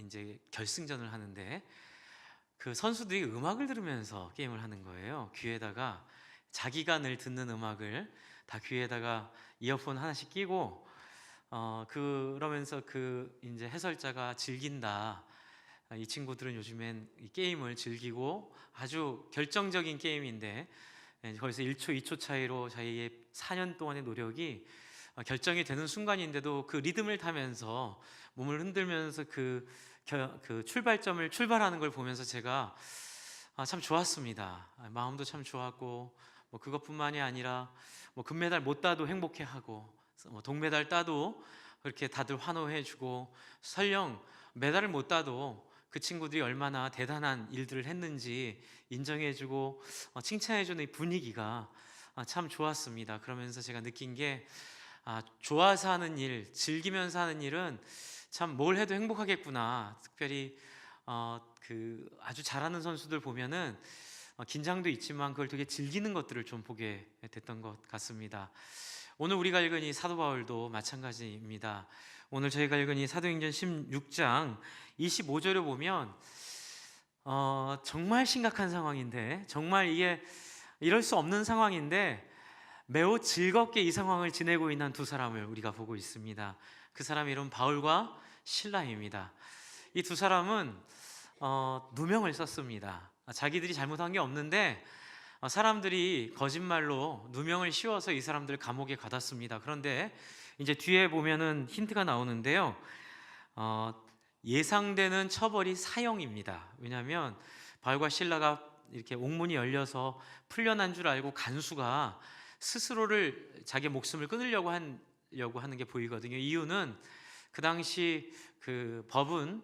이제 결승전을 하는데 그 선수들이 음악을 들으면서 게임을 하는 거예요. 귀에다가 자기가 늘 듣는 음악을 다 귀에다가 이어폰 하나씩 끼고 그러면서 그 이제 해설자가 즐긴다. 이 친구들은 요즘엔 이 게임을 즐기고 아주 결정적인 게임인데 거기서 1초, 2초 차이로 자기의 4년 동안의 노력이 결정이 되는 순간인데도 그 리듬을 타면서 몸을 흔들면서 그 출발점을 출발하는 걸 보면서 제가 참 좋았습니다. 마음도 참 좋았고 뭐 그것뿐만이 아니라 뭐 금메달 못 따도 행복해하고 뭐 동메달 따도 그렇게 다들 환호해주고 설령 메달을 못 따도 그 친구들이 얼마나 대단한 일들을 했는지 인정해주고 칭찬해주는 이 분위기가 참 좋았습니다. 그러면서 제가 느낀 게 좋아서 하는 일, 즐기면서 하는 일은 참 뭘 해도 행복하겠구나. 특별히 그 아주 잘하는 선수들 보면은 긴장도 있지만 그걸 되게 즐기는 것들을 좀 보게 됐던 것 같습니다. 오늘 우리가 읽은 이 사도 바울도 마찬가지입니다. 오늘 저희가 읽은 이 사도행전 16장 25절을 보면 정말 심각한 상황인데, 정말 이게 이럴 수 없는 상황인데 매우 즐겁게 이 상황을 지내고 있는 두 사람을 우리가 보고 있습니다. 그 사람 이름 바울과 실라입니다. 이 두 사람은 누명을 썼습니다. 자기들이 잘못한 게 없는데 사람들이 거짓말로 누명을 씌워서 이 사람들을 감옥에 가뒀습니다. 그런데 이제 뒤에 보면은 힌트가 나오는데요. 예상되는 처벌이 사형입니다. 왜냐하면 바울과 실라가 이렇게 옥문이 열려서 풀려난 줄 알고 간수가 스스로를 자기 목숨을 끊으려고 하는 게 보이거든요. 이유는 그 당시 그 법은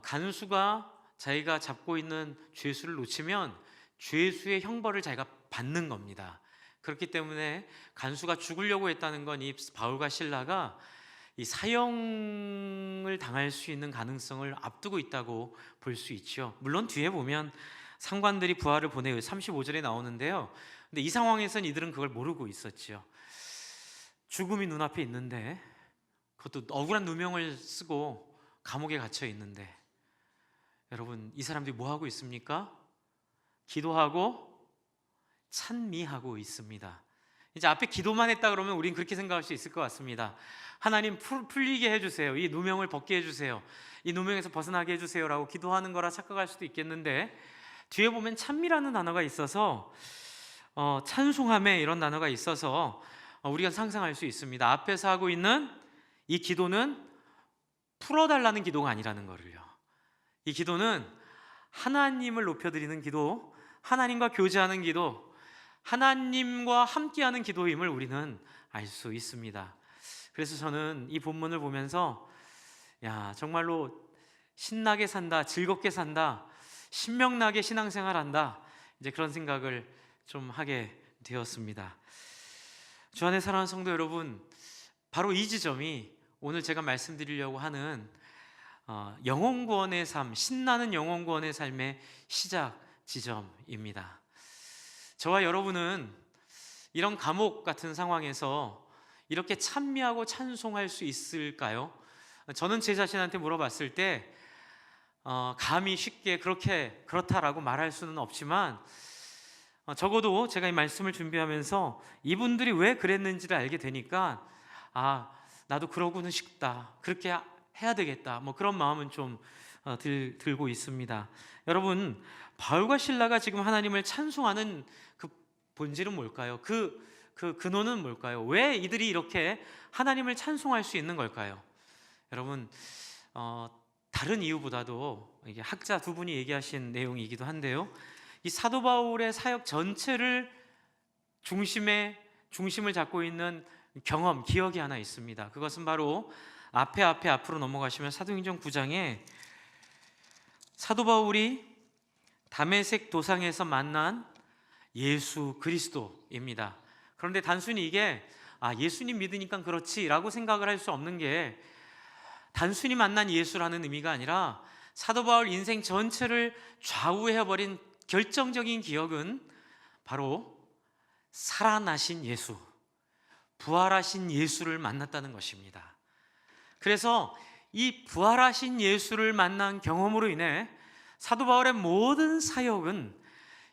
간수가 자기가 잡고 있는 죄수를 놓치면 죄수의 형벌을 자기가 받는 겁니다. 그렇기 때문에 간수가 죽으려고 했다는 건 이 바울과 실라가 이 사형을 당할 수 있는 가능성을 앞두고 있다고 볼 수 있죠. 물론 뒤에 보면 상관들이 부하를 보내요. 35절에 나오는데요. 근데 이 상황에서는 이들은 그걸 모르고 있었죠. 죽음이 눈앞에 있는데, 그것도 억울한 누명을 쓰고 감옥에 갇혀 있는데, 여러분 이 사람들이 뭐 하고 있습니까? 기도하고 찬미하고 있습니다. 이제 앞에 기도만 했다 그러면 우린 그렇게 생각할 수 있을 것 같습니다. 하나님 풀리게 해주세요. 이 누명을 벗게 해주세요. 이 누명에서 벗어나게 해주세요라고 기도하는 거라 착각할 수도 있겠는데, 뒤에 보면 찬미라는 단어가 있어서 찬송함에 이런 단어가 있어서 우리가 상상할 수 있습니다. 앞에서 하고 있는 이 기도는 풀어달라는 기도가 아니라는 거를요. 이 기도는 하나님을 높여드리는 기도, 하나님과 교제하는 기도, 하나님과 함께하는 기도임을 우리는 알 수 있습니다. 그래서 저는 이 본문을 보면서 정말로 신나게 산다, 즐겁게 산다, 신명나게 신앙생활한다, 이제 그런 생각을 좀 하게 되었습니다. 주 안에 사랑하는 성도 여러분, 바로 이 지점이 오늘 제가 말씀드리려고 하는 영혼구원의 삶, 신나는 영혼구원의 삶의 시작 지점입니다. 저와 여러분은 이런 감옥 같은 상황에서 이렇게 찬미하고 찬송할 수 있을까요? 저는 제 자신한테 물어봤을 때 감히 쉽게 그렇다라고 말할 수는 없지만 적어도 제가 이 말씀을 준비하면서 이분들이 왜 그랬는지를 알게 되니까 나도 그러고는 싶다, 그렇게 해야 되겠다, 뭐 그런 마음은 좀 들고 있습니다. 여러분, 바울과 실라가 지금 하나님을 찬송하는 그 본질은 뭘까요? 그 근원은 뭘까요? 왜 이들이 이렇게 하나님을 찬송할 수 있는 걸까요? 여러분, 다른 이유보다도 이게 학자 두 분이 얘기하신 내용이기도 한데요, 이 사도 바울의 사역 전체를 중심을 잡고 있는 기억이 하나 있습니다. 그것은 바로 앞으로 넘어가시면 사도행전 9장에 사도 바울이 다메섹 도상에서 만난 예수 그리스도입니다. 그런데 단순히 이게 예수님 믿으니까 그렇지라고 생각을 할 수 없는 게, 단순히 만난 예수라는 의미가 아니라 사도 바울 인생 전체를 좌우해버린 결정적인 기억은 바로 살아나신 예수, 부활하신 예수를 만났다는 것입니다. 그래서 이 부활하신 예수를 만난 경험으로 인해 사도 바울의 모든 사역은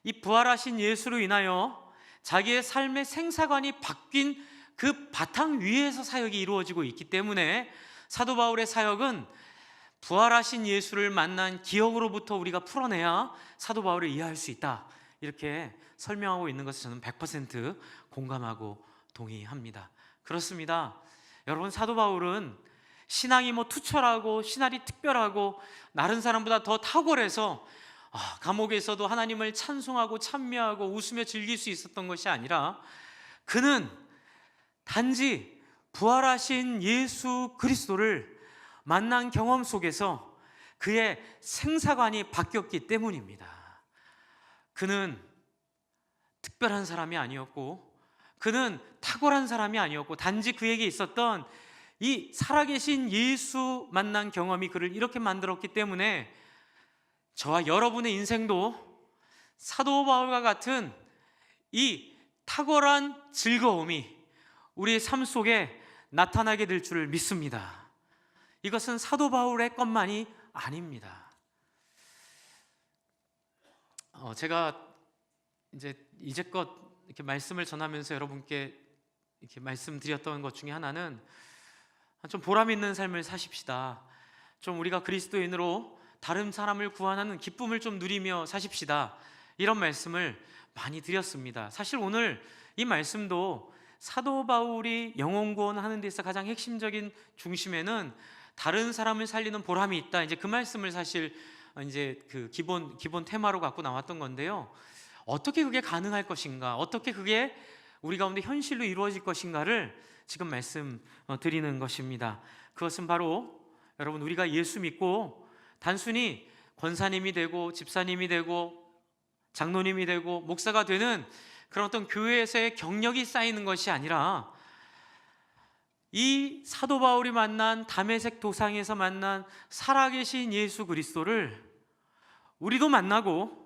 이 부활하신 예수로 인하여 자기의 삶의 생사관이 바뀐 그 바탕 위에서 사역이 이루어지고 있기 때문에 사도 바울의 사역은 부활하신 예수를 만난 기억으로부터 우리가 풀어내야 사도 바울을 이해할 수 있다, 이렇게 설명하고 있는 것을 저는 100% 공감하고 동의합니다. 그렇습니다. 여러분, 사도 바울은 신앙이 투철하고 신앙이 특별하고 다른 사람보다 더 탁월해서 감옥에서도 하나님을 찬송하고 찬미하고 웃으며 즐길 수 있었던 것이 아니라, 그는 단지 부활하신 예수 그리스도를 만난 경험 속에서 그의 생사관이 바뀌었기 때문입니다. 그는 특별한 사람이 아니었고, 그는 탁월한 사람이 아니었고, 단지 그에게 있었던 이 살아계신 예수 만난 경험이 그를 이렇게 만들었기 때문에 저와 여러분의 인생도 사도 바울과 같은 이 탁월한 즐거움이 우리의 삶 속에 나타나게 될 줄을 믿습니다. 이것은 사도 바울의 것만이 아닙니다. 제가 이제껏 이렇게 말씀을 전하면서 여러분께 이렇게 말씀드렸던 것 중에 하나는, 좀 보람 있는 삶을 사십시다. 좀 우리가 그리스도인으로 다른 사람을 구원하는 기쁨을 좀 누리며 사십시다, 이런 말씀을 많이 드렸습니다. 사실 오늘 이 말씀도 사도 바울이 영혼 구원하는 데서 가장 핵심적인 중심에는 다른 사람을 살리는 보람이 있다, 이제 그 말씀을 사실 그 기본 테마로 갖고 나왔던 건데요. 어떻게 그게 가능할 것인가, 어떻게 그게 우리 가운데 현실로 이루어질 것인가를 지금 말씀 드리는 것입니다. 그것은 바로 여러분, 우리가 예수 믿고 단순히 권사님이 되고 집사님이 되고 장로님이 되고 목사가 되는 그런 어떤 교회에서의 경력이 쌓이는 것이 아니라, 이 사도 바울이 만난 다메섹 도상에서 만난 살아계신 예수 그리스도를 우리도 만나고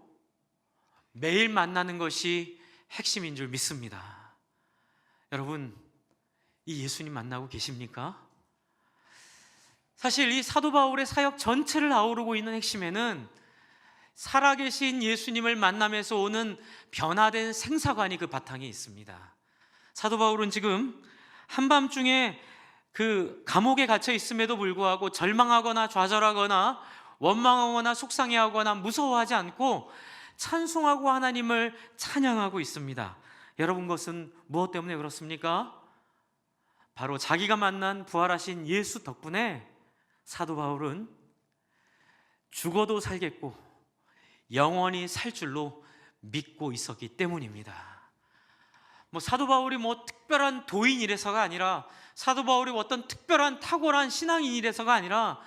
매일 만나는 것이 핵심인 줄 믿습니다. 여러분, 이 예수님 만나고 계십니까? 사실 이 사도 바울의 사역 전체를 아우르고 있는 핵심에는 살아계신 예수님을 만나면서 오는 변화된 생사관이 그 바탕에 있습니다. 사도 바울은 지금 한밤중에 그 감옥에 갇혀 있음에도 불구하고 절망하거나 좌절하거나 원망하거나 속상해하거나 무서워하지 않고 찬송하고 하나님을 찬양하고 있습니다. 여러분, 그것은 무엇 때문에 그렇습니까? 바로 자기가 만난 부활하신 예수 덕분에 사도 바울은 죽어도 살겠고 영원히 살 줄로 믿고 있었기 때문입니다. 사도 바울이 특별한 도인이라서가 아니라, 사도 바울이 어떤 특별한 탁월한 신앙인이라서가 아니라,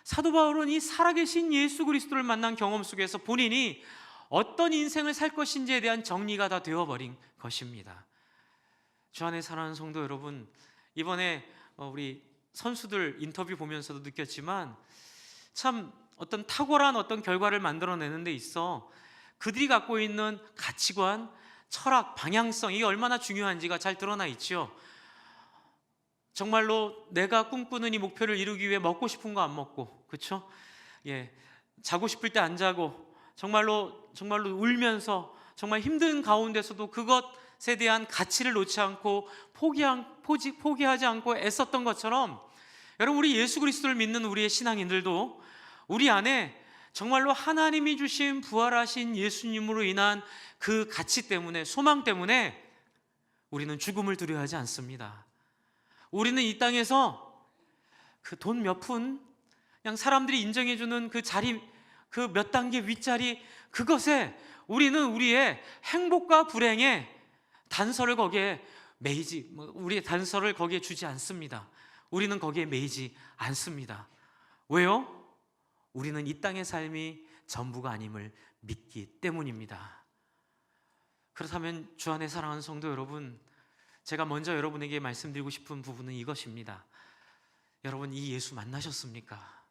사도 바울은 이 살아계신 예수 그리스도를 만난 경험 속에서 본인이 어떤 인생을 살 것인지에 대한 정리가 다 되어버린 것입니다. 주 안에 사랑하는 성도 여러분, 이번에 우리 선수들 인터뷰 보면서도 느꼈지만, 참 어떤 탁월한 어떤 결과를 만들어내는 데 있어 그들이 갖고 있는 가치관, 철학, 방향성, 이게 얼마나 중요한지가 잘 드러나 있죠. 정말로 내가 꿈꾸는 이 목표를 이루기 위해 먹고 싶은 거 안 먹고, 그렇죠? 자고 싶을 때 안 자고, 정말로 울면서 정말 힘든 가운데서도 그것에 대한 가치를 놓지 않고 포기하지 않고 애썼던 것처럼, 여러분, 우리 예수 그리스도를 믿는 우리의 신앙인들도 우리 안에 정말로 하나님이 주신 부활하신 예수님으로 인한 그 가치 때문에, 소망 때문에 우리는 죽음을 두려워하지 않습니다. 우리는 이 땅에서 그 돈 몇 푼, 그냥 사람들이 인정해주는 그 자리, 그 몇 단계 윗자리, 그것에 우리는 우리의 행복과 불행의 단서를 거기에 우리의 단서를 거기에 주지 않습니다. 우리는 거기에 매이지 않습니다. 왜요? 우리는 이 땅의 삶이 전부가 아님을 믿기 때문입니다. 그렇다면 주 안에 사랑하는 성도 여러분, 제가 먼저 여러분에게 말씀드리고 싶은 부분은 이것입니다. 여러분, 이 예수 만나셨습니까?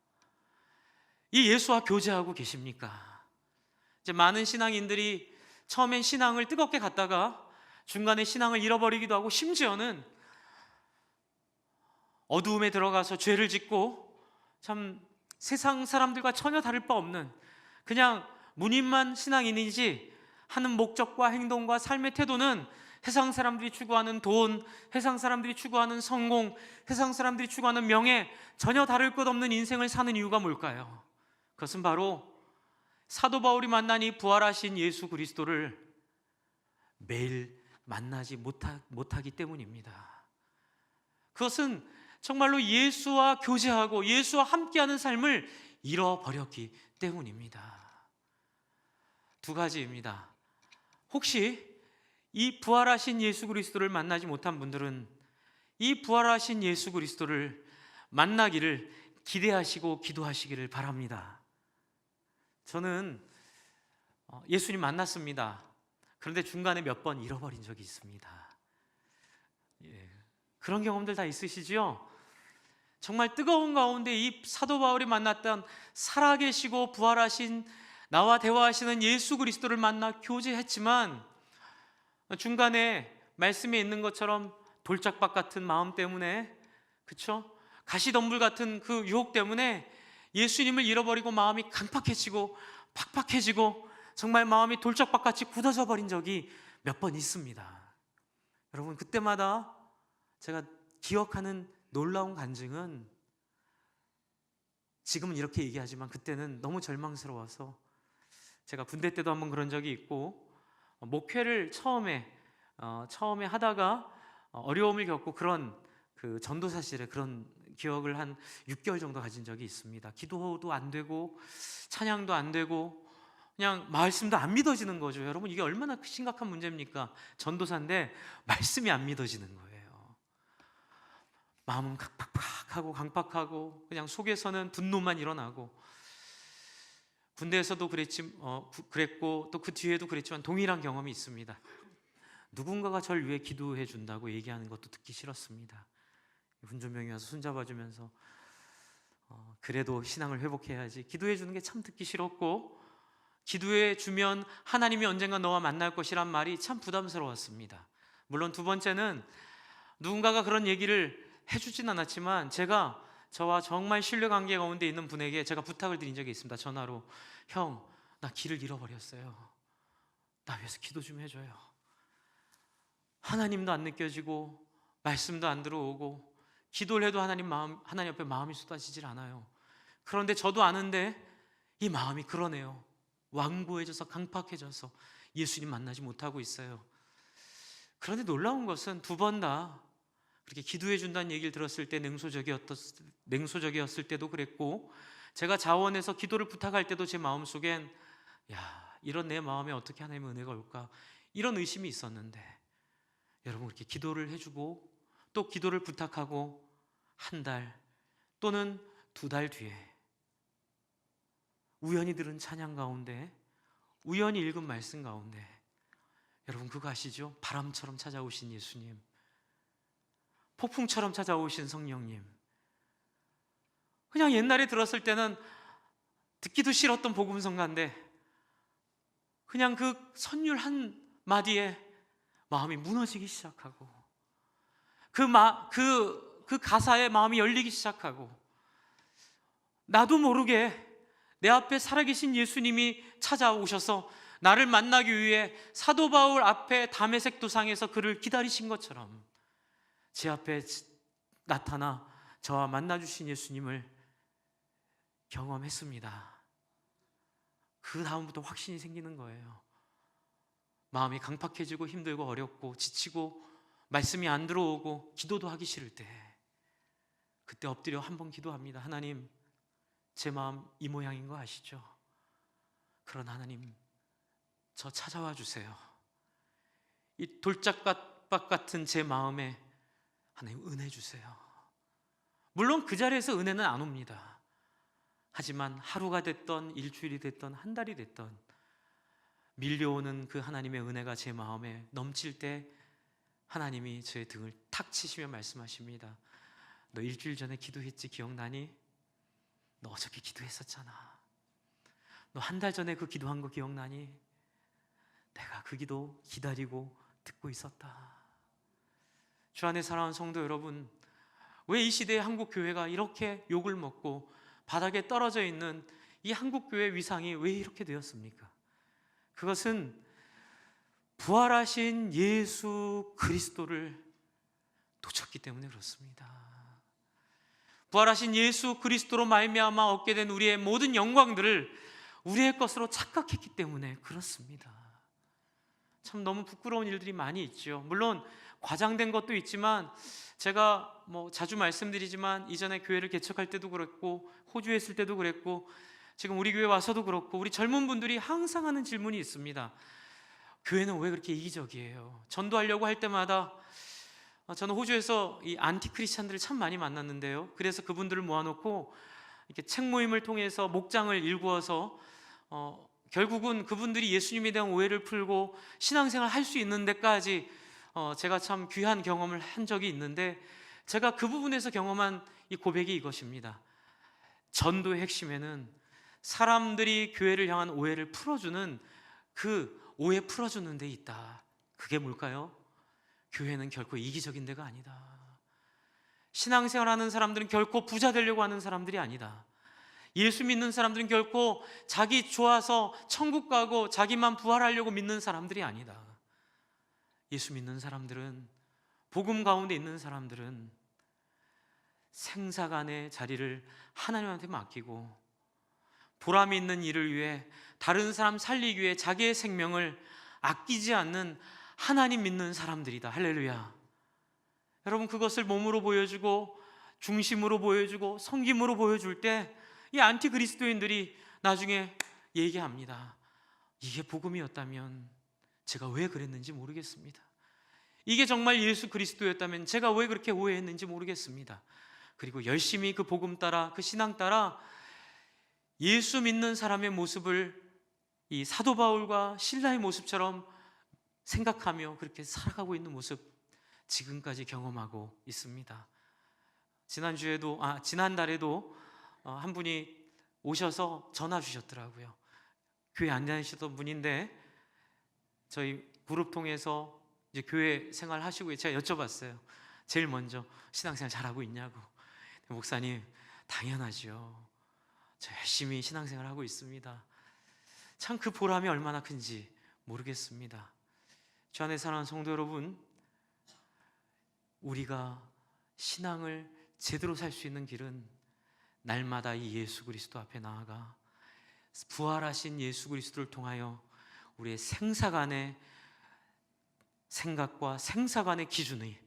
이 예수와 교제하고 계십니까? 이제 많은 신앙인들이 처음엔 신앙을 뜨겁게 갖다가 중간에 신앙을 잃어버리기도 하고, 심지어는 어두움에 들어가서 죄를 짓고 참 세상 사람들과 전혀 다를 바 없는 그냥 무늬만 신앙인이지 하는 목적과 행동과 삶의 태도는 세상 사람들이 추구하는 돈, 세상 사람들이 추구하는 성공, 세상 사람들이 추구하는 명예, 전혀 다를 것 없는 인생을 사는 이유가 뭘까요? 그것은 바로 사도 바울이 만난 이 부활하신 예수 그리스도를 매일 만나지 못하기 때문입니다. 그것은 정말로 예수와 교제하고 예수와 함께하는 삶을 잃어버렸기 때문입니다. 두 가지입니다. 혹시 이 부활하신 예수 그리스도를 만나지 못한 분들은 이 부활하신 예수 그리스도를 만나기를 기대하시고 기도하시기를 바랍니다. 저는 예수님 만났습니다. 그런데 중간에 몇 번 잃어버린 적이 있습니다. 그런 경험들 다 있으시죠? 정말 뜨거운 가운데 이 사도 바울이 만났던 살아계시고 부활하신 나와 대화하시는 예수 그리스도를 만나 교제했지만 중간에 말씀에 있는 것처럼 돌짝밭 같은 마음 때문에, 그쵸? 가시덤불 같은 그 유혹 때문에 예수님을 잃어버리고 마음이 강팍해지고 팍팍해지고 정말 마음이 돌짝밭같이 굳어져 버린 적이 몇 번 있습니다. 여러분, 그때마다 제가 기억하는 놀라운 간증은, 지금은 이렇게 얘기하지만 그때는 너무 절망스러워서, 제가 군대 때도 한번 그런 적이 있고 목회를 처음에 하다가 어려움을 겪고 그런 그 전도사실에 그런 기억을 한 6개월 정도 가진 적이 있습니다. 기도도 안 되고 찬양도 안 되고 그냥 말씀도 안 믿어지는 거죠. 여러분, 이게 얼마나 심각한 문제입니까? 전도사인데 말씀이 안 믿어지는 거예요. 마음은 팍팍팍하고 강팍하고 그냥 속에서는 분노만 일어나고, 군대에서도 그랬고 또 그 뒤에도 그랬지만 동일한 경험이 있습니다. 누군가가 절 위해 기도해 준다고 얘기하는 것도 듣기 싫었습니다. 운전병이 와서 손잡아주면서 그래도 신앙을 회복해야지, 기도해 주는 게 참 듣기 싫었고, 기도해 주면 하나님이 언젠가 너와 만날 것이란 말이 참 부담스러웠습니다. 물론 두 번째는 누군가가 그런 얘기를 해주진 않았지만 저와 정말 신뢰관계 가운데 있는 분에게 제가 부탁을 드린 적이 있습니다. 전화로, 형, 나 길을 잃어버렸어요. 나 위해서 기도 좀 해줘요. 하나님도 안 느껴지고 말씀도 안 들어오고 기도를 해도 하나님 앞에 마음이 쏟아지질 않아요. 그런데 저도 아는데 이 마음이 그러네요. 완고해져서 강팍해져서 예수님 만나지 못하고 있어요. 그런데 놀라운 것은 두 번 다 그렇게 기도해 준다는 얘기를 들었을 때 냉소적이었을 때도 그랬고, 제가 자원해서 기도를 부탁할 때도 제 마음속엔 이런 내 마음에 어떻게 하나님의 은혜가 올까, 이런 의심이 있었는데, 여러분, 그렇게 기도를 해주고 또 기도를 부탁하고 한 달 또는 2달 뒤에 우연히 들은 찬양 가운데, 우연히 읽은 말씀 가운데, 여러분 그거 아시죠? 바람처럼 찾아오신 예수님, 폭풍처럼 찾아오신 성령님. 그냥 옛날에 들었을 때는 듣기도 싫었던 복음성가인데 그냥 그 선율 한 마디에 마음이 무너지기 시작하고 그 가사에 마음이 열리기 시작하고, 나도 모르게 내 앞에 살아계신 예수님이 찾아오셔서 나를 만나기 위해 사도 바울 앞에 다메섹 도상에서 그를 기다리신 것처럼 제 앞에 나타나 저와 만나주신 예수님을 경험했습니다. 그 다음부터 확신이 생기는 거예요. 마음이 강팍해지고 힘들고 어렵고 지치고 말씀이 안 들어오고 기도도 하기 싫을 때, 그때 엎드려 한번 기도합니다. 하나님, 제 마음 이 모양인 거 아시죠? 그런 하나님, 저 찾아와 주세요. 이 돌짝밭 같은 제 마음에 하나님 은혜 주세요. 물론 그 자리에서 은혜는 안 옵니다. 하지만 하루가 됐던 일주일이 됐던 한 달이 됐던 밀려오는 그 하나님의 은혜가 제 마음에 넘칠 때 하나님이 제 등을 탁 치시며 말씀하십니다. 너 일주일 전에 기도했지 기억나니? 너 어저께 기도했었잖아. 너 한 달 전에 그 기도한 거 기억나니? 내가 그 기도 기다리고 듣고 있었다. 주 안에 사랑하는 성도 여러분, 왜 이 시대의 한국 교회가 이렇게 욕을 먹고 바닥에 떨어져 있는 이 한국교회 위상이 왜 이렇게 되었습니까? 그것은 부활하신 예수 그리스도를 놓쳤기 때문에 그렇습니다. 부활하신 예수 그리스도로 말미암아 얻게 된 우리의 모든 영광들을 우리의 것으로 착각했기 때문에 그렇습니다. 참 너무 부끄러운 일들이 많이 있죠. 물론 과장된 것도 있지만, 제가 자주 말씀드리지만 이전에 교회를 개척할 때도 그랬고, 호주에 있을 때도 그랬고, 지금 우리 교회 와서도 그렇고, 우리 젊은 분들이 항상 하는 질문이 있습니다. 교회는 왜 그렇게 이기적이에요? 전도하려고 할 때마다, 저는 호주에서 이 안티 크리스찬들을 참 많이 만났는데요, 그래서 그분들을 모아놓고 이렇게 책 모임을 통해서 목장을 일구어서 결국은 그분들이 예수님에 대한 오해를 풀고 신앙생활 할 수 있는 데까지 제가 참 귀한 경험을 한 적이 있는데, 제가 그 부분에서 경험한 이 고백이 이것입니다. 전도의 핵심에는 사람들이 교회를 향한 오해를 풀어주는, 그 오해 풀어주는 데 있다. 그게 뭘까요? 교회는 결코 이기적인 데가 아니다. 신앙생활하는 사람들은 결코 부자 되려고 하는 사람들이 아니다. 예수 믿는 사람들은 결코 자기 좋아서 천국 가고 자기만 부활하려고 믿는 사람들이 아니다. 예수 믿는 사람들은, 복음 가운데 있는 사람들은 생사간의 자리를 하나님한테 맡기고 보람이 있는 일을 위해, 다른 사람 살리기 위해 자기의 생명을 아끼지 않는 하나님 믿는 사람들이다. 할렐루야. 여러분, 그것을 몸으로 보여주고 중심으로 보여주고 섬김으로 보여줄 때 이 안티 그리스도인들이 나중에 얘기합니다. 이게 복음이었다면 제가 왜 그랬는지 모르겠습니다. 이게 정말 예수 그리스도였다면 제가 왜 그렇게 오해했는지 모르겠습니다. 그리고 열심히 그 복음 따라, 그 신앙 따라 예수 믿는 사람의 모습을 이 사도 바울과 실라의 모습처럼 생각하며 그렇게 살아가고 있는 모습, 지금까지 경험하고 있습니다. 지난달에도 한 분이 오셔서 전화 주셨더라고요. 교회 안 다니시던 분인데 저희 그룹 통해서 이제 교회 생활 하시고, 제가 여쭤봤어요. 제일 먼저 신앙생활 잘하고 있냐고. 목사님, 당연하죠. 저 열심히 신앙생활 하고 있습니다. 참 그 보람이 얼마나 큰지 모르겠습니다. 주 안에 사랑하는 성도 여러분, 우리가 신앙을 제대로 살 수 있는 길은 날마다 이 예수 그리스도 앞에 나아가 부활하신 예수 그리스도를 통하여 우리의 생사간의 생각과 생사간의 기준이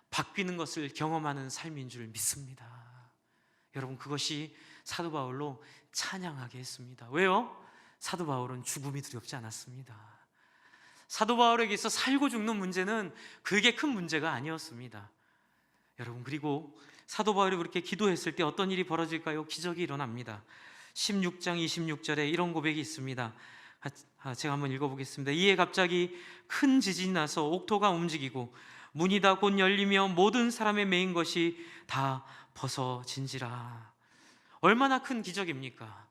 바뀌는 것을 경험하는 삶인 줄 믿습니다. 여러분, 그것이 사도 바울로 찬양하게 했습니다. 왜요? 사도 바울은 죽음이 두렵지 않았습니다. 사도 바울에게서 살고 죽는 문제는 그게 큰 문제가 아니었습니다. 여러분, 그리고 사도 바울이 그렇게 기도했을 때 어떤 일이 벌어질까요? 기적이 일어납니다. 16장 26절에 이런 고백이 있습니다. 제가 한번 읽어보겠습니다. 이에 갑자기 큰 지진이 나서 옥토가 움직이고 문이 다 곧 열리며 모든 사람의 매인 것이 다 벗어진지라. 얼마나 큰 기적입니까?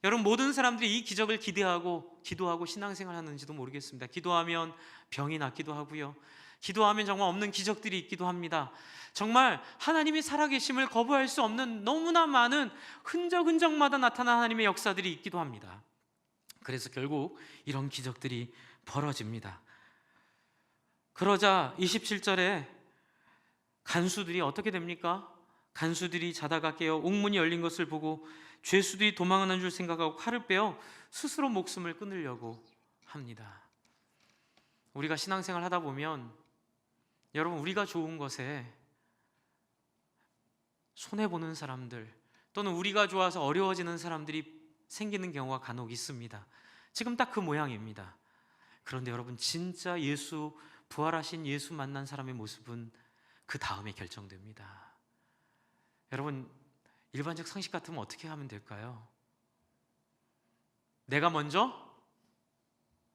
여러분, 모든 사람들이 이 기적을 기대하고 기도하고 신앙생활 하는지도 모르겠습니다. 기도하면 병이 낫기도 하고요, 기도하면 정말 없는 기적들이 있기도 합니다. 정말 하나님이 살아계심을 거부할 수 없는 너무나 많은 흔적마다 나타난 하나님의 역사들이 있기도 합니다. 그래서 결국 이런 기적들이 벌어집니다. 그러자 27절에 간수들이 어떻게 됩니까? 간수들이 자다가 깨어 옥문이 열린 것을 보고 죄수들이 도망하는 줄 생각하고 칼을 빼어 스스로 목숨을 끊으려고 합니다. 우리가 신앙생활 하다 보면, 여러분, 우리가 좋은 것에 손해보는 사람들, 또는 우리가 좋아서 어려워지는 사람들이 생기는 경우가 간혹 있습니다. 지금 딱 그 모양입니다. 그런데 여러분, 진짜 부활하신 예수 만난 사람의 모습은 그 다음에 결정됩니다. 여러분, 일반적 상식 같으면 어떻게 하면 될까요? 내가 먼저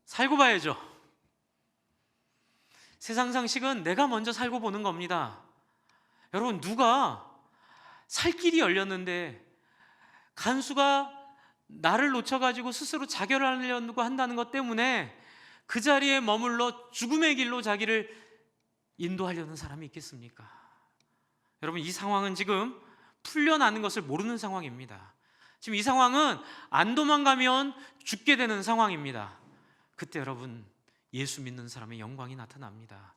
살고 봐야죠. 세상 상식은 내가 먼저 살고 보는 겁니다. 여러분, 누가 살 길이 열렸는데 간수가 나를 놓쳐가지고 스스로 자결하려고 한다는 것 때문에 그 자리에 머물러 죽음의 길로 자기를 인도하려는 사람이 있겠습니까? 여러분, 이 상황은 지금 풀려나는 것을 모르는 상황입니다. 지금 이 상황은 안 도망가면 죽게 되는 상황입니다. 그때 여러분, 예수 믿는 사람의 영광이 나타납니다.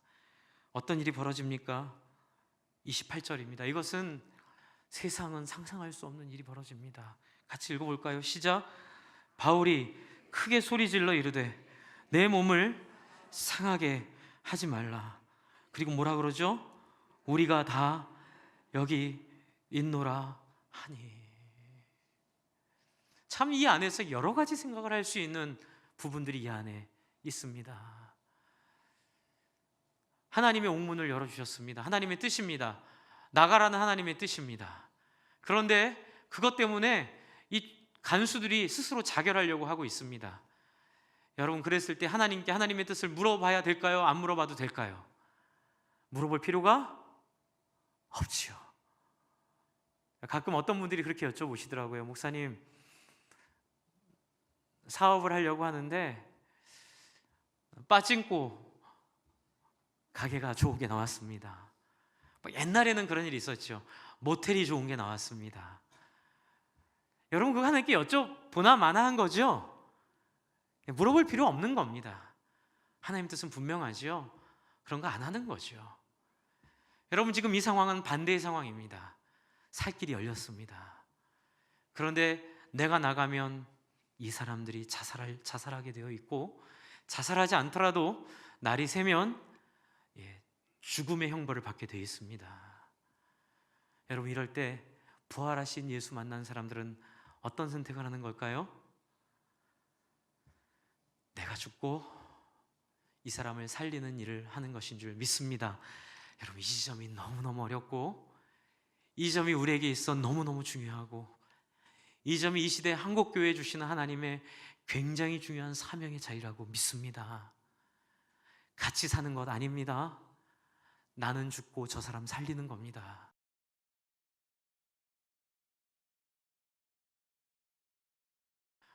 어떤 일이 벌어집니까? 28절입니다. 이것은 세상은 상상할 수 없는 일이 벌어집니다. 같이 읽어볼까요? 시작. 바울이 크게 소리질러 이르되 내 몸을 상하게 하지 말라. 그리고 뭐라 그러죠? 우리가 다 여기 있노라 하니. 참 이 안에서 여러 가지 생각을 할 수 있는 부분들이 이 안에 있습니다. 하나님의 옥문을 열어주셨습니다. 하나님의 뜻입니다. 나가라는 하나님의 뜻입니다. 그런데 그것 때문에 이 간수들이 스스로 자결하려고 하고 있습니다. 여러분, 그랬을 때 하나님께 하나님의 뜻을 물어봐야 될까요? 안 물어봐도 될까요? 물어볼 필요가 없지요. 가끔 어떤 분들이 그렇게 여쭤보시더라고요. 목사님, 사업을 하려고 하는데 빠찡코 가게가 좋은 게 나왔습니다. 옛날에는 그런 일이 있었죠. 모텔이 좋은 게 나왔습니다. 여러분, 그거 하나님께 여쭤보나 마나한 거죠? 물어볼 필요 없는 겁니다. 하나님 뜻은 분명하죠. 그런 거 안 하는 거죠. 여러분, 지금 이 상황은 반대의 상황입니다. 살 길이 열렸습니다. 그런데 내가 나가면 이 사람들이 자살하게 되어 있고, 자살하지 않더라도 날이 새면 죽음의 형벌을 받게 되어 있습니다. 여러분, 이럴 때 부활하신 예수 만난 사람들은 어떤 선택을 하는 걸까요? 내가 죽고 이 사람을 살리는 일을 하는 것인 줄 믿습니다. 여러분, 이 지점이 너무너무 어렵고, 이 점이 우리에게 있어 너무너무 중요하고, 이 점이 이 시대 한국교회에 주시는 하나님의 굉장히 중요한 사명의 자리라고 믿습니다. 같이 사는 것 아닙니다. 나는 죽고 저 사람 살리는 겁니다.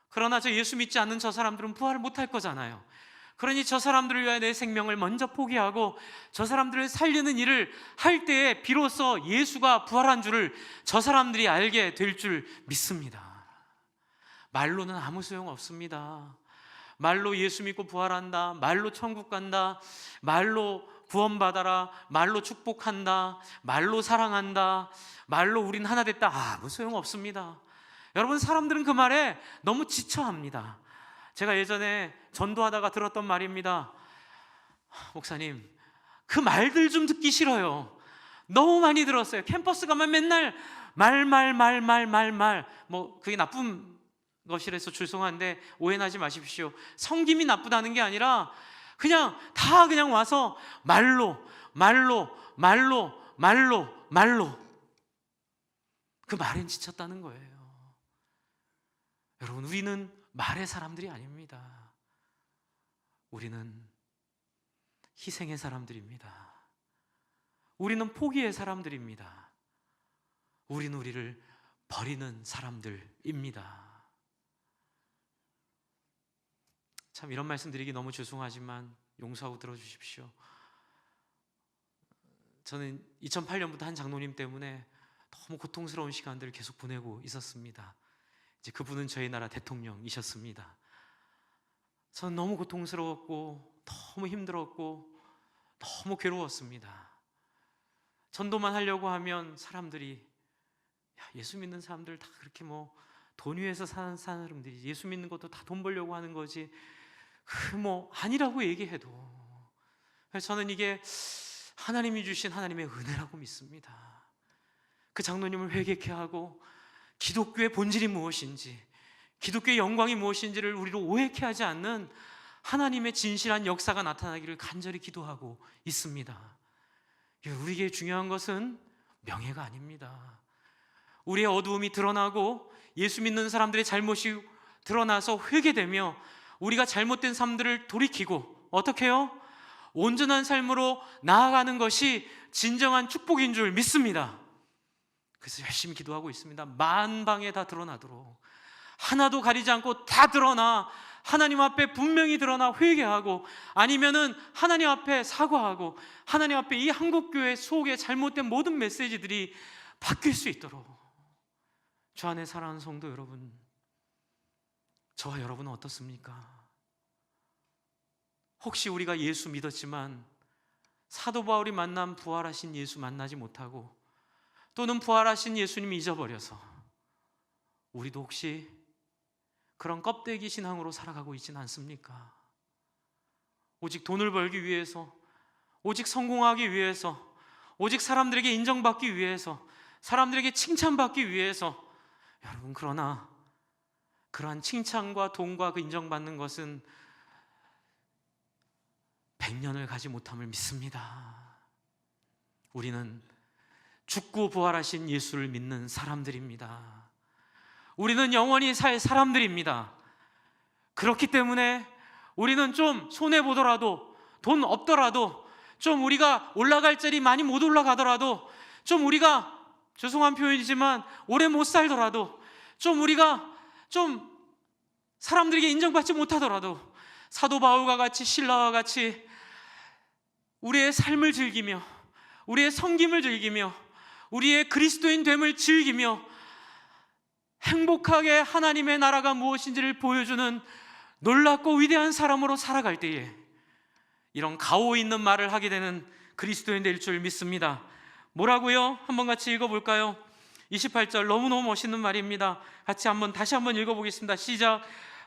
그러나 저 예수 믿지 않는 저 사람들은 부활을 못할 거잖아요. 그러니 저 사람들을 위하여 내 생명을 먼저 포기하고 저 사람들을 살리는 일을 할 때에 비로소 예수가 부활한 줄을 저 사람들이 알게 될 줄 믿습니다. 말로는 아무 소용 없습니다. 말로 예수 믿고 부활한다, 말로 천국 간다, 말로 구원받아라, 말로 축복한다, 말로 사랑한다, 말로 우린 하나 됐다, 아무 소용 없습니다. 여러분, 사람들은 그 말에 너무 지쳐합니다. 제가 예전에 전도하다가 들었던 말입니다. 목사님, 그 말들 좀 듣기 싫어요. 너무 많이 들었어요. 캠퍼스 가면 맨날 말. 뭐 그게 나쁜 것이라서 죄송한데 오해하지 마십시오. 성김이 나쁘다는 게 아니라 그냥 다 그냥 와서 말로 그 말엔 지쳤다는 거예요. 여러분, 우리는 말의 사람들이 아닙니다. 우리는 희생의 사람들입니다. 우리는 포기의 사람들입니다. 우리는 우리를 버리는 사람들입니다. 참, 이런 말씀 드리기 너무 죄송하지만 용서하고 들어주십시오. 저는 2008년부터 한 장로님 때문에 너무 고통스러운 시간들을 계속 보내고 있었습니다. 이제 그분은 저희 나라 대통령이셨습니다. 저는 너무 고통스러웠고 너무 힘들었고 너무 괴로웠습니다. 전도만 하려고 하면 사람들이, 예수 믿는 사람들 다 그렇게 뭐 돈 위에서 사는 사람들이, 예수 믿는 것도 다 돈 벌려고 하는 거지, 뭐 아니라고 얘기해도, 저는 이게 하나님이 주신 하나님의 은혜라고 믿습니다. 그 장로님을 회개케 하고 기독교의 본질이 무엇인지, 기독교의 영광이 무엇인지를 우리로 오해케 하지 않는 하나님의 진실한 역사가 나타나기를 간절히 기도하고 있습니다. 우리에게 중요한 것은 명예가 아닙니다. 우리의 어두움이 드러나고 예수 믿는 사람들의 잘못이 드러나서 회개되며 우리가 잘못된 삶들을 돌이키고 어떻게 해요? 온전한 삶으로 나아가는 것이 진정한 축복인 줄 믿습니다. 그래서 열심히 기도하고 있습니다. 만방에 다 드러나도록, 하나도 가리지 않고 다 드러나 하나님 앞에 분명히 드러나 회개하고, 아니면은 하나님 앞에 사과하고, 하나님 앞에 이 한국교회 속에 잘못된 모든 메시지들이 바뀔 수 있도록 주 안에 사랑하는 성도 여러분, 저와 여러분은 어떻습니까? 혹시 우리가 예수 믿었지만 사도 바울이 만난 부활하신 예수 만나지 못하고, 또는 부활하신 예수님 잊어버려서 우리도 혹시 그런 껍데기 신앙으로 살아가고 있지는 않습니까? 오직 돈을 벌기 위해서, 오직 성공하기 위해서, 오직 사람들에게 인정받기 위해서, 사람들에게 칭찬받기 위해서. 여러분, 그러나 그러한 칭찬과 돈과 그 인정받는 것은 100년을 가지 못함을 믿습니다. 우리는 죽고 부활하신 예수를 믿는 사람들입니다. 우리는 영원히 살 사람들입니다. 그렇기 때문에 우리는 좀 손해보더라도, 돈 없더라도, 좀 우리가 올라갈 자리 많이 못 올라가더라도, 좀 우리가, 죄송한 표현이지만 오래 못 살더라도, 좀 우리가 좀 사람들에게 인정받지 못하더라도 사도 바울과 같이, 신라와 같이 우리의 삶을 즐기며, 우리의 섬김을 즐기며, 우리의 그리스도인 됨을 즐기며 행복하게 하나님의 나라가 무엇인지를 보여주는 놀랍고 위대한 사람으로 살아갈 때에 이런 가오 있는 말을 하게 되는 그리스도인 될 줄 믿습니다. 뭐라고요? 한번 같이 읽어볼까요? 28절 너무너무 멋있는 말입니다. 같이 다시 한번 읽어보겠습니다. 시작.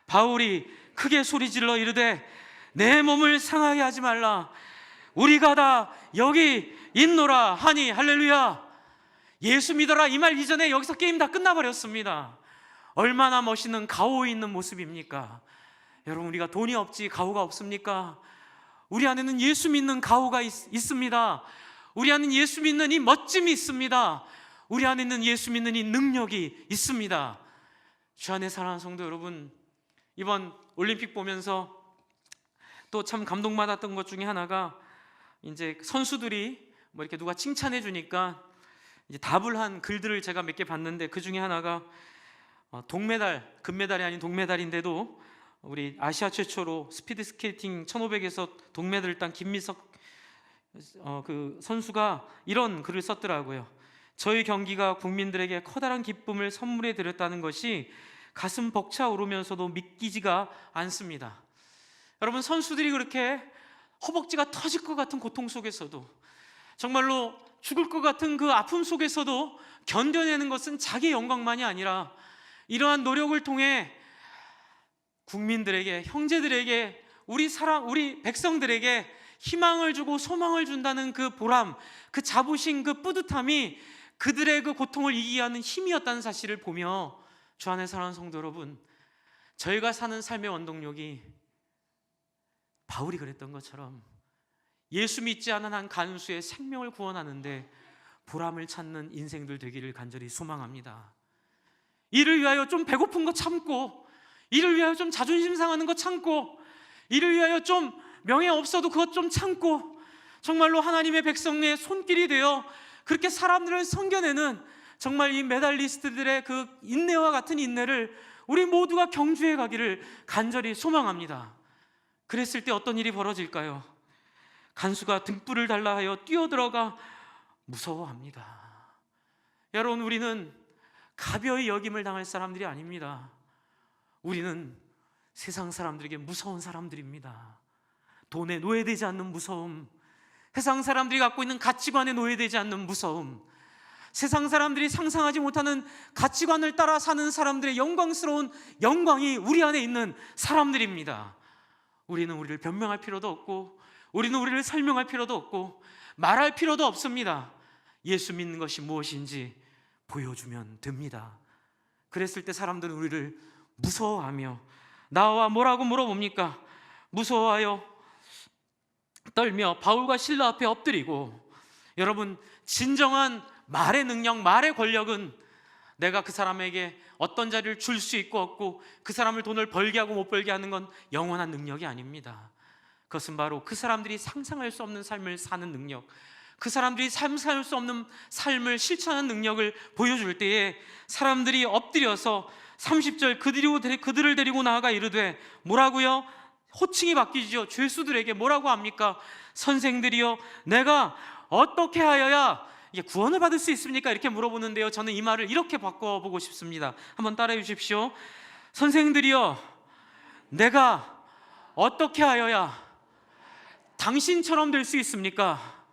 바울이 크게 소리질러 이르되 내 몸을 상하게 하지 말라. 우리가 다 여기 있노라 하니. 할렐루야. 예수 믿어라 이 말 이전에 여기서 게임 다 끝나버렸습니다. 얼마나 멋있는 가오 있는 모습입니까? 여러분, 우리가 돈이 없지 가오가 없습니까? 우리 안에는 예수 믿는 가오가 있습니다. 우리 안에는 예수 믿는 이 멋짐이 있습니다. 우리 안에는 예수 믿는 이 능력이 있습니다. 주 안에 사랑하는 성도 여러분, 이번 올림픽 보면서 또 참 감동받았던 것 중에 하나가, 이제 선수들이 뭐 이렇게 누가 칭찬해 주니까 이제 답을 한 글들을 제가 몇 개 봤는데, 그 중에 하나가 동메달, 금메달이 아닌 동메달인데도 우리 아시아 최초로 스피드 스케이팅 1500에서 동메달을 딴 김미석 그 선수가 이런 글을 썼더라고요. 저희 경기가 국민들에게 커다란 기쁨을 선물해 드렸다는 것이 가슴 벅차오르면서도 믿기지가 않습니다. 여러분, 선수들이 그렇게 허벅지가 터질 것 같은 고통 속에서도, 정말로 죽을 것 같은 그 아픔 속에서도 견뎌내는 것은 자기의 영광만이 아니라 이러한 노력을 통해 국민들에게, 형제들에게, 우리 백성들에게 희망을 주고 소망을 준다는 그 보람, 그 자부심, 그 뿌듯함이 그들의 그 고통을 이기게 하는 힘이었다는 사실을 보며, 주 안에 사랑하는 성도 여러분, 저희가 사는 삶의 원동력이 바울이 그랬던 것처럼 예수 믿지 않은 한 간수의 생명을 구원하는데 보람을 찾는 인생들 되기를 간절히 소망합니다. 이를 위하여 좀 배고픈 거 참고, 이를 위하여 좀 자존심 상하는 거 참고, 이를 위하여 좀 명예 없어도 그것 좀 참고, 정말로 하나님의 백성의 손길이 되어 그렇게 사람들을 섬겨내는 정말 이 메달리스트들의 그 인내와 같은 인내를 우리 모두가 경주해 가기를 간절히 소망합니다. 그랬을 때 어떤 일이 벌어질까요? 간수가 등불을 달라 하여 뛰어들어가 무서워합니다. 여러분, 우리는 가벼이 여김을 당할 사람들이 아닙니다. 우리는 세상 사람들에게 무서운 사람들입니다. 돈에 노예되지 않는 무서움, 세상 사람들이 갖고 있는 가치관에 노예되지 않는 무서움, 세상 사람들이 상상하지 못하는 가치관을 따라 사는 사람들의 영광스러운 영광이 우리 안에 있는 사람들입니다. 우리는 우리를 변명할 필요도 없고, 우리는 우리를 설명할 필요도 없고, 말할 필요도 없습니다. 예수 믿는 것이 무엇인지 보여주면 됩니다. 그랬을 때 사람들은 우리를 무서워하며, 나와 뭐라고 물어봅니까? 무서워하여 떨며 바울과 실라 앞에 엎드리고. 여러분, 진정한 말의 능력, 말의 권력은 내가 그 사람에게 어떤 자리를 줄 수 있고 없고, 그 사람을 돈을 벌게 하고 못 벌게 하는 건 영원한 능력이 아닙니다. 그것은 바로 그 사람들이 상상할 수 없는 삶을 사는 능력, 그 사람들이 상상할 수 없는 삶을 실천하는 능력을 보여줄 때에 사람들이 엎드려서 30절 그들을 데리고 나아가 이르되, 뭐라고요? 호칭이 바뀌죠. 죄수들에게 뭐라고 합니까? 선생들이여, 내가 어떻게 하여야 이게 구원을 받을 수 있습니까? 이렇게 물어보는데요, 저는 이 말을 이렇게 바꿔보고 싶습니다. 한번 따라해 주십시오. 선생들이여, 내가 어떻게 하여야 당신처럼 될 수 있습니까?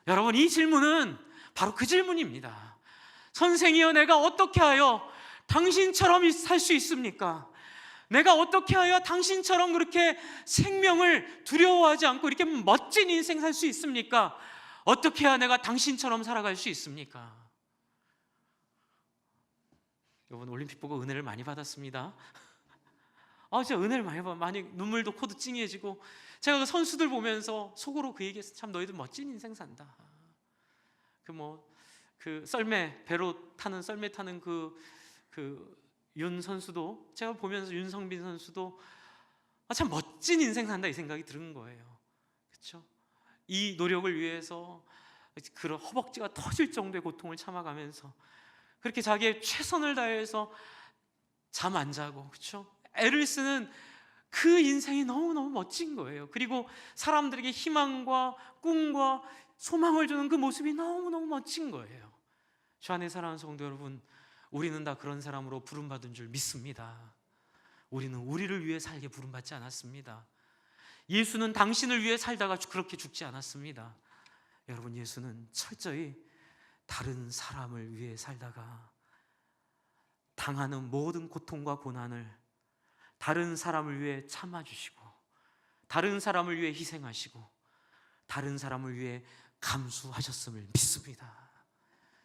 여러분, 이 질문은 바로 그 질문입니다. 선생이여, 내가 어떻게 하여 당신처럼 살 수 있습니까? 내가 어떻게 하여 당신처럼 그렇게 생명을 두려워하지 않고 이렇게 멋진 인생 살 수 있습니까? 어떻게 해야 내가 당신처럼 살아갈 수 있습니까? 여러분, 올림픽 보고 은혜를 많이 받았습니다. 진짜 은혜를 많이 눈물도 코도 찡해지고, 제가 그 선수들 보면서 속으로 그 얘기했어요. 참 너희들 멋진 인생 산다. 배로 타는 썰매 타는 윤 선수도, 제가 보면서 윤성빈 선수도 참 멋진 인생 산다 이 생각이 드는 거예요. 그렇죠? 이 노력을 위해서 그런 허벅지가 터질 정도의 고통을 참아가면서 그렇게 자기의 최선을 다해서 잠 안 자고, 그렇죠? 애를 쓰는 그 인생이 너무너무 멋진 거예요. 그리고 사람들에게 희망과 꿈과 소망을 주는 그 모습이 너무너무 멋진 거예요. 주 안에 사랑하는 성도 여러분, 우리는 다 그런 사람으로 부름받은 줄 믿습니다. 우리는 우리를 위해 살게 부름받지 않았습니다. 예수는 당신을 위해 살다가 그렇게 죽지 않았습니다. 여러분, 예수는 철저히 다른 사람을 위해 살다가 당하는 모든 고통과 고난을 다른 사람을 위해 참아주시고, 다른 사람을 위해 희생하시고, 다른 사람을 위해 감수하셨음을 믿습니다.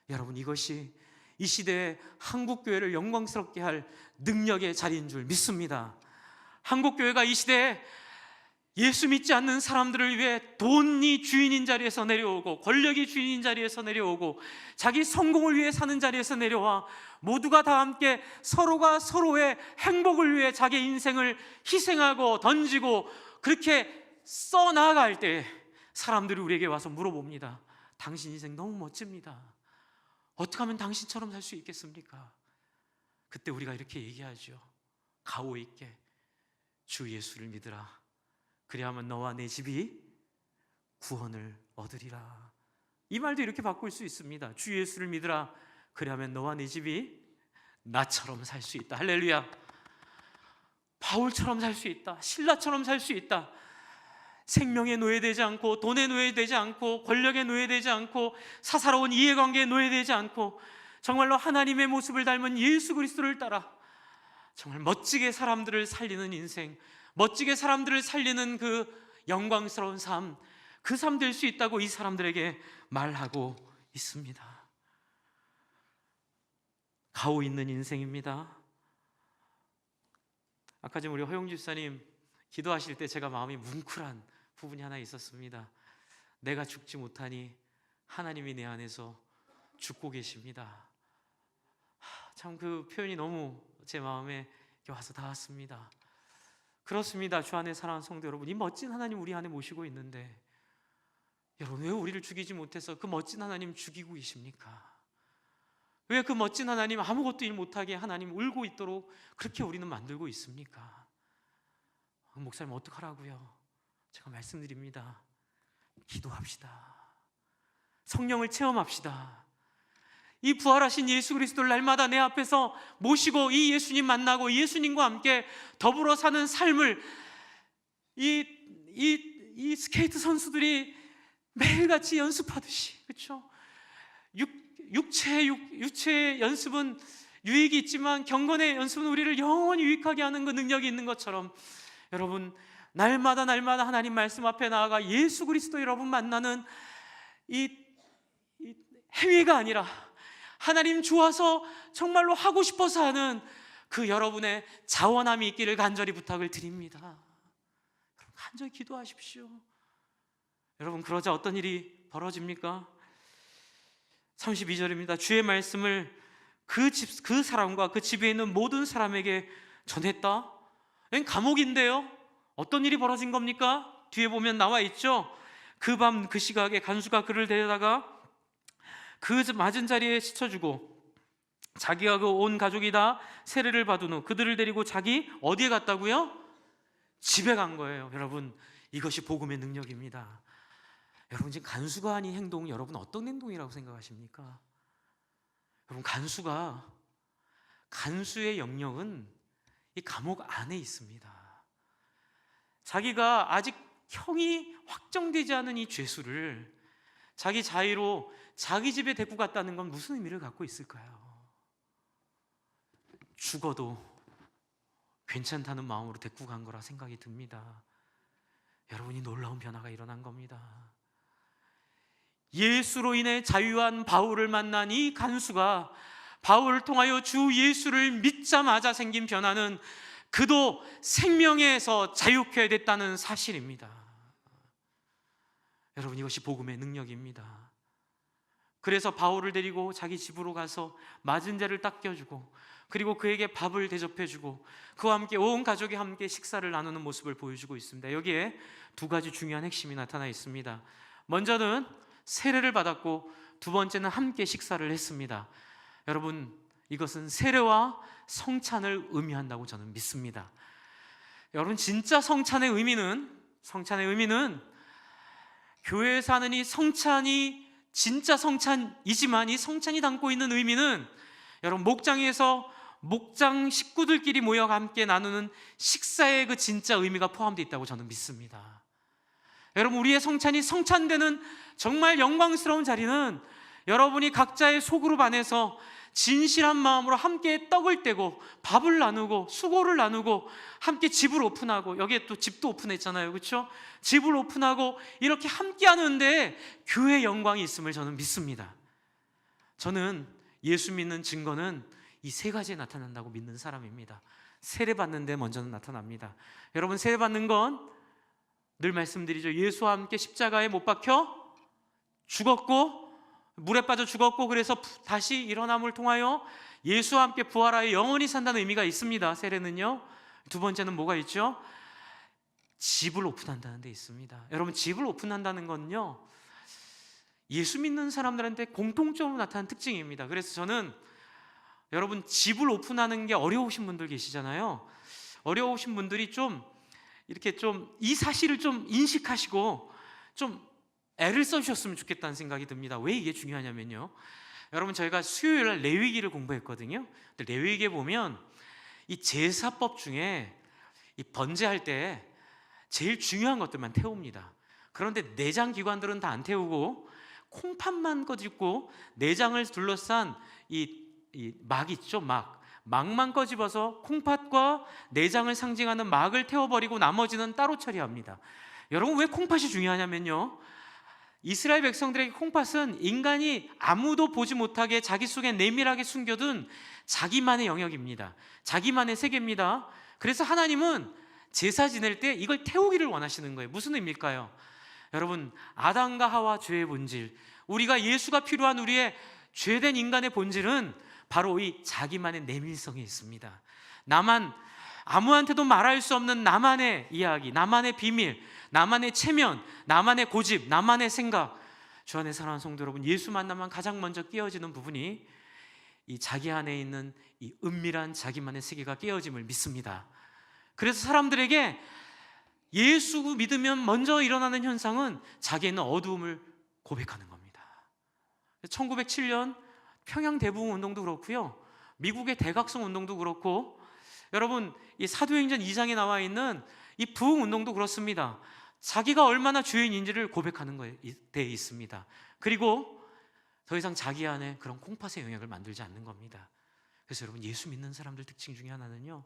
여러분, 이것이 이 시대의 한국교회를 영광스럽게 할 능력의 자리인 줄 믿습니다. 한국교회가 이 시대에 예수 믿지 않는 사람들을 위해 돈이 주인인 자리에서 내려오고, 권력이 주인인 자리에서 내려오고, 자기 성공을 위해 사는 자리에서 내려와 모두가 다 함께 서로가 서로의 행복을 위해 자기 인생을 희생하고 던지고 그렇게 써나갈 때 사람들이 우리에게 와서 물어봅니다. 당신 인생 너무 멋집니다. 어떻게 하면 당신처럼 살 수 있겠습니까? 그때 우리가 이렇게 얘기하죠. 가오 있게 주 예수를 믿으라. 그리하면 너와 내 집이 구원을 얻으리라. 이 말도 이렇게 바꿀 수 있습니다. 주 예수를 믿으라. 그리하면 너와 내 집이 나처럼 살 수 있다. 할렐루야. 바울처럼 살 수 있다. 신라처럼 살 수 있다. 생명에 노예되지 않고, 돈에 노예되지 않고, 권력에 노예되지 않고, 사사로운 이해관계에 노예되지 않고, 정말로 하나님의 모습을 닮은 예수 그리스도를 따라 정말 멋지게 사람들을 살리는 인생, 멋지게 사람들을 살리는 그 영광스러운 삶, 그 삶 될 수 있다고 이 사람들에게 말하고 있습니다. 가오 있는 인생입니다. 아까 전 우리 허용주 집사님 기도하실 때 제가 마음이 뭉클한 부분이 하나 있었습니다. 내가 죽지 못하니 하나님이 내 안에서 죽고 계십니다. 참 그 표현이 너무 제 마음에 와서 닿았습니다. 그렇습니다. 주 안에 사랑하는 성도 여러분, 이 멋진 하나님 우리 안에 모시고 있는데, 여러분, 왜 우리를 죽이지 못해서 그 멋진 하나님 죽이고 계십니까? 왜 그 멋진 하나님, 아무것도 일 못하게 하나님 울고 있도록 그렇게 우리는 만들고 있습니까? 목사님, 어떡하라고요? 제가 말씀드립니다. 기도합시다. 성령을 체험합시다. 이 부활하신 예수 그리스도를 날마다 내 앞에서 모시고 이 예수님 만나고 예수님과 함께 더불어 사는 삶을 이 스케이트 선수들이 매일같이 연습하듯이, 그렇죠? 육체의 연습은 유익이 있지만 경건의 연습은 우리를 영원히 유익하게 하는 그 능력이 있는 것처럼, 여러분, 날마다 하나님 말씀 앞에 나아가 예수 그리스도 여러분 만나는 이 행위가 아니라 하나님 좋아서 정말로 하고 싶어서 하는 그 여러분의 자원함이 있기를 간절히 부탁을 드립니다. 간절히 기도하십시오. 여러분, 그러자 어떤 일이 벌어집니까? 32절입니다. 주의 말씀을 그 사람과 그 집에 있는 모든 사람에게 전했다. 감옥인데요. 어떤 일이 벌어진 겁니까? 뒤에 보면 나와 있죠. 그 밤 그 시각에 간수가 그를 데려다가 그 맞은 자리에 씻어주고 자기가 그 온 가족이 다 세례를 받은 후 그들을 데리고 자기 어디에 갔다고요? 집에 간 거예요. 여러분, 이것이 복음의 능력입니다. 여러분, 지금 간수가 아닌 행동, 여러분 어떤 행동이라고 생각하십니까? 여러분, 간수의 영역은 이 감옥 안에 있습니다. 자기가 아직 형이 확정되지 않은 이 죄수를 자기 자의로 자기 집에 데리고 갔다는 건 무슨 의미를 갖고 있을까요? 죽어도 괜찮다는 마음으로 데리고 간 거라 생각이 듭니다. 여러분이 놀라운 변화가 일어난 겁니다. 예수로 인해 자유한 바울을 만난 이 간수가 바울을 통하여 주 예수를 믿자마자 생긴 변화는 그도 생명에서 자유케 됐다는 사실입니다. 여러분, 이것이 복음의 능력입니다. 그래서 바울을 데리고 자기 집으로 가서 맞은 자를 닦여주고, 그리고 그에게 밥을 대접해주고, 그와 함께 온 가족이 함께 식사를 나누는 모습을 보여주고 있습니다. 여기에 두 가지 중요한 핵심이 나타나 있습니다. 먼저는 세례를 받았고, 두 번째는 함께 식사를 했습니다. 여러분, 이것은 세례와 성찬을 의미한다고 저는 믿습니다. 여러분, 진짜 성찬의 의미는 교회에 사는 이 성찬이 진짜 성찬이지만, 이 성찬이 담고 있는 의미는 여러분, 목장에서 목장 식구들끼리 모여 함께 나누는 식사의 그 진짜 의미가 포함되어 있다고 저는 믿습니다. 여러분, 우리의 성찬이 성찬되는 정말 영광스러운 자리는 여러분이 각자의 소그룹 안에서 진실한 마음으로 함께 떡을 떼고 밥을 나누고 수고를 나누고 함께 집을 오픈하고, 여기에 또 집도 오픈했잖아요, 그렇죠? 집을 오픈하고 이렇게 함께 하는데 교회의 영광이 있음을 저는 믿습니다. 저는 예수 믿는 증거는 이 세 가지에 나타난다고 믿는 사람입니다. 세례 받는데 먼저는 나타납니다. 여러분, 세례 받는 건 늘 말씀드리죠. 예수와 함께 십자가에 못 박혀 죽었고, 물에 빠져 죽었고, 그래서 다시 일어남을 통하여 예수와 함께 부활하여 영원히 산다는 의미가 있습니다. 세례는요. 두 번째는 뭐가 있죠? 집을 오픈한다는 데 있습니다. 여러분, 집을 오픈한다는 건요, 예수 믿는 사람들한테 공통적으로 나타나는 특징입니다. 그래서 저는 여러분, 집을 오픈하는 게 어려우신 분들 계시잖아요. 어려우신 분들이 좀 이렇게 좀 이 사실을 좀 인식하시고 좀 애를 써주셨으면 좋겠다는 생각이 듭니다. 왜 이게 중요하냐면요, 여러분, 저희가 수요일날 레위기를 공부했거든요. 근데 레위기에 보면 이 제사법 중에 이 번제할 때 제일 중요한 것들만 태웁니다. 그런데 내장 기관들은 다 안 태우고 콩팥만 꺼집고 내장을 둘러싼 이 막 있죠, 막만 꺼집어서 콩팥과 내장을 상징하는 막을 태워버리고 나머지는 따로 처리합니다. 여러분, 왜 콩팥이 중요하냐면요, 이스라엘 백성들에게 콩팥은 인간이 아무도 보지 못하게 자기 속에 내밀하게 숨겨둔 자기만의 영역입니다. 자기만의 세계입니다. 그래서 하나님은 제사 지낼 때 이걸 태우기를 원하시는 거예요. 무슨 의미일까요? 여러분, 아담과 하와 죄의 본질, 우리가 예수가 필요한 우리의 죄된 인간의 본질은 바로 이 자기만의 내밀성에 있습니다. 나만, 아무한테도 말할 수 없는 나만의 이야기, 나만의 비밀, 나만의 체면, 나만의 고집, 나만의 생각. 주 안에 사랑하는 성도 여러분, 예수 만나면 가장 먼저 깨어지는 부분이 이 자기 안에 있는 이 은밀한 자기만의 세계가 깨어짐을 믿습니다. 그래서 사람들에게 예수 믿으면 먼저 일어나는 현상은 자기에 있는 어두움을 고백하는 겁니다. 1907년 평양 대부흥 운동도 그렇고요, 미국의 대각성 운동도 그렇고, 여러분, 이 사도행전 2장에 나와 있는 이 부흥 운동도 그렇습니다. 자기가 얼마나 죄인인지를 고백하는 거에 되어 있습니다. 그리고 더 이상 자기 안에 그런 콩팥의 영역을 만들지 않는 겁니다. 그래서 여러분, 예수 믿는 사람들 특징 중에 하나는요,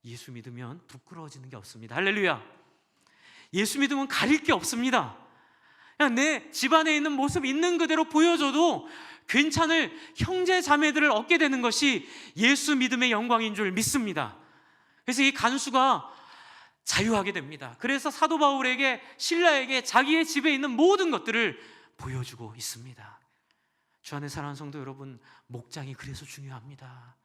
예수 믿으면 부끄러워지는 게 없습니다. 할렐루야. 예수 믿으면 가릴 게 없습니다. 그냥 내 집안에 있는 모습 있는 그대로 보여줘도 괜찮을 형제 자매들을 얻게 되는 것이 예수 믿음의 영광인 줄 믿습니다. 그래서 이 간수가 자유하게 됩니다. 그래서 사도 바울에게, 신라에게 자기의 집에 있는 모든 것들을 보여주고 있습니다. 주 안에 사랑하는 성도 여러분, 목장이 그래서 중요합니다.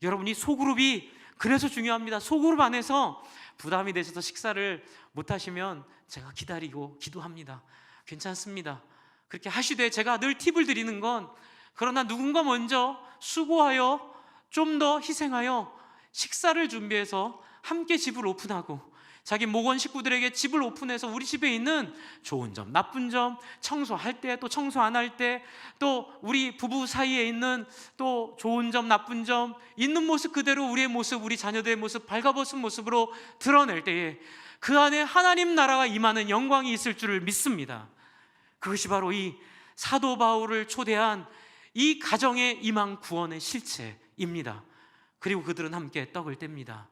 여러분이 소그룹이 그래서 중요합니다. 소그룹 안에서 부담이 되셔서 식사를 못 하시면 제가 기다리고 기도합니다. 괜찮습니다. 그렇게 하시되, 제가 늘 팁을 드리는 건, 그러나 누군가 먼저 수고하여 좀 더 희생하여 식사를 준비해서 함께 집을 오픈하고 자기 목원 식구들에게 집을 오픈해서 우리 집에 있는 좋은 점, 나쁜 점, 청소할 때 또 청소 안 할 때, 또 우리 부부 사이에 있는 또 좋은 점, 나쁜 점, 있는 모습 그대로 우리의 모습, 우리 자녀들의 모습, 발가벗은 모습으로 드러낼 때에 그 안에 하나님 나라가 임하는 영광이 있을 줄을 믿습니다. 그것이 바로 이 사도 바울을 초대한 이 가정의 임한 구원의 실체입니다. 그리고 그들은 함께 떡을 뗍니다.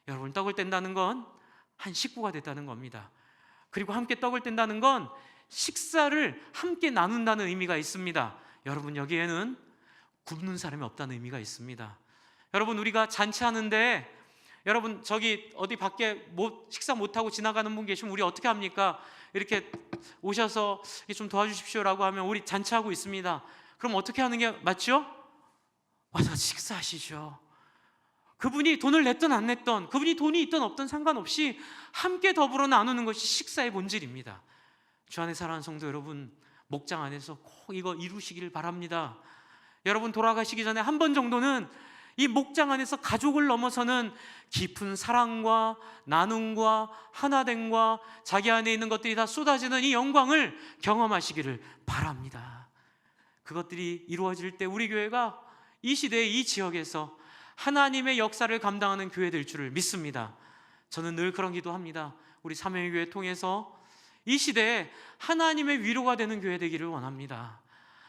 여러분, 떡을 뗀다는 건 한 식구가 됐다는 겁니다. 그리고 함께 떡을 뗀다는 건 식사를 함께 나눈다는 의미가 있습니다. 여러분, 여기에는 굶는 사람이 없다는 의미가 있습니다. 여러분, 우리가 잔치하는데 여러분, 저기 어디 밖에 식사 못하고 지나가는 분 계시면 우리 어떻게 합니까? 이렇게 오셔서 좀 도와주십시오라고 하면 우리 잔치하고 있습니다. 그럼 어떻게 하는 게 맞죠? 와서 식사하시죠. 그분이 돈을 냈든 안 냈든, 그분이 돈이 있든 없든 상관없이 함께 더불어 나누는 것이 식사의 본질입니다. 주 안에 사랑하는 성도 여러분, 목장 안에서 꼭 이거 이루시길 바랍니다. 여러분, 돌아가시기 전에 한 번 정도는 이 목장 안에서 가족을 넘어서는 깊은 사랑과 나눔과 하나됨과 자기 안에 있는 것들이 다 쏟아지는 이 영광을 경험하시기를 바랍니다. 그것들이 이루어질 때 우리 교회가 이 시대에 이 지역에서 하나님의 역사를 감당하는 교회 될 줄을 믿습니다. 저는 늘 그런 기도합니다. 우리 사명교회 통해서 이 시대에 하나님의 위로가 되는 교회 되기를 원합니다.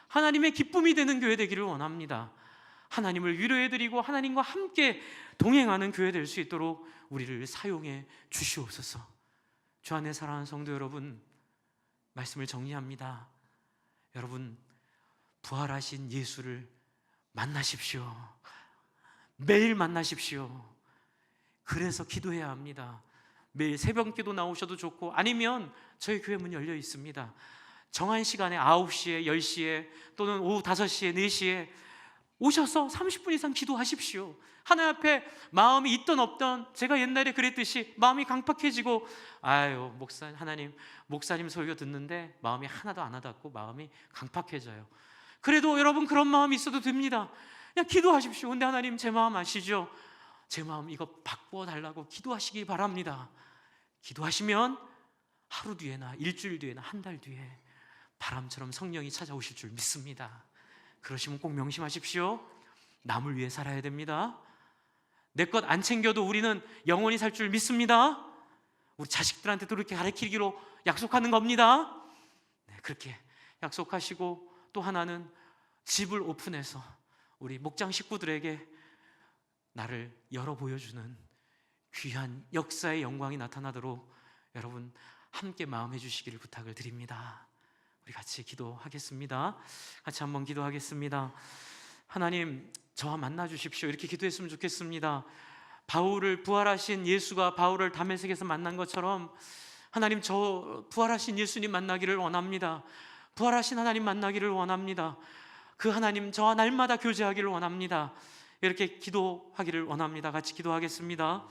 하나님의 기쁨이 되는 교회 되기를 원합니다. 하나님을 위로해드리고 하나님과 함께 동행하는 교회 될 수 있도록 우리를 사용해 주시옵소서. 주 안에 사랑하는 성도 여러분, 말씀을 정리합니다. 여러분, 부활하신 예수를 만나십시오. 매일 만나십시오. 그래서 기도해야 합니다. 매일 새벽기도 나오셔도 좋고, 아니면 저희 교회 문 열려 있습니다. 정한 시간에 9시에, 10시에 또는 오후 5시에, 4시에 오셔서 30분 이상 기도하십시오. 하나님 앞에 마음이 있던 없던, 제가 옛날에 그랬듯이 마음이 강팍해지고, 아유 목사님 설교 듣는데 마음이 하나도 안 와닿고 마음이 강팍해져요. 그래도 여러분, 그런 마음이 있어도 됩니다. 그냥 기도하십시오. 근데 하나님, 제 마음 아시죠? 제 마음 이거 바꾸어 달라고 기도하시기 바랍니다. 기도하시면 하루 뒤에나 일주일 뒤에나 한 달 뒤에 바람처럼 성령이 찾아오실 줄 믿습니다. 그러시면 꼭 명심하십시오. 남을 위해 살아야 됩니다. 내 것 안 챙겨도 우리는 영원히 살 줄 믿습니다. 우리 자식들한테도 그렇게 가르치기로 약속하는 겁니다. 네, 그렇게 약속하시고, 또 하나는 집을 오픈해서 우리 목장 식구들에게 나를 열어 보여주는 귀한 역사의 영광이 나타나도록 여러분 함께 마음해 주시기를 부탁을 드립니다. 우리 같이 기도하겠습니다. 같이 한번 기도하겠습니다. 하나님, 저와 만나 주십시오. 이렇게 기도했으면 좋겠습니다. 바울을, 부활하신 예수가 바울을 다메섹에서 만난 것처럼 하나님, 저 부활하신 예수님 만나기를 원합니다. 부활하신 하나님 만나기를 원합니다. 그 하나님, 저와 날마다 교제하기를 원합니다. 이렇게 기도하기를 원합니다. 같이 기도하겠습니다.